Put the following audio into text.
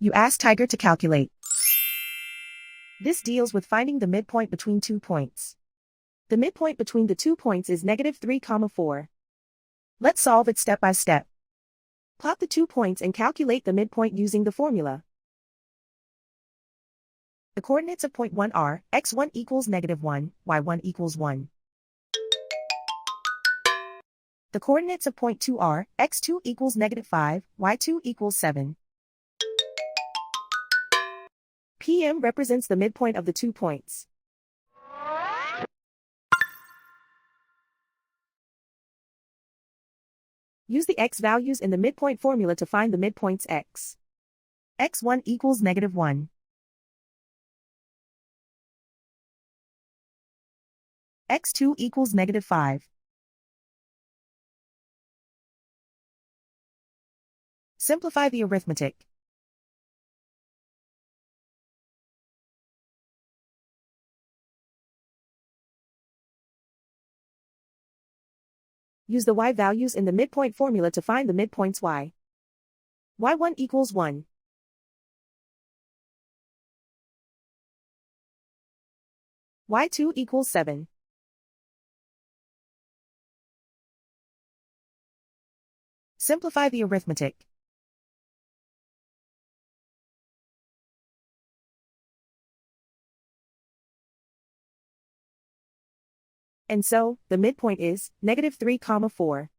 You ask Tiger to calculate. This deals with finding the midpoint between 2 points. The midpoint between the 2 points is -3, 4. Let's solve it step by step. Plot the 2 points and calculate the midpoint using the formula. The coordinates of point 1 are x1 equals -1, y1 equals 1. The coordinates of point 2 are x2 equals -5, y2 equals 7. PM represents the midpoint of the 2 points. Use the x values in the midpoint formula to find the midpoints x. x1 equals -1. x2 equals -5. Simplify the arithmetic. Use the y values in the midpoint formula to find the midpoints y. y1 equals 1. y2 equals 7. Simplify the arithmetic. And so, the midpoint is -3, 4.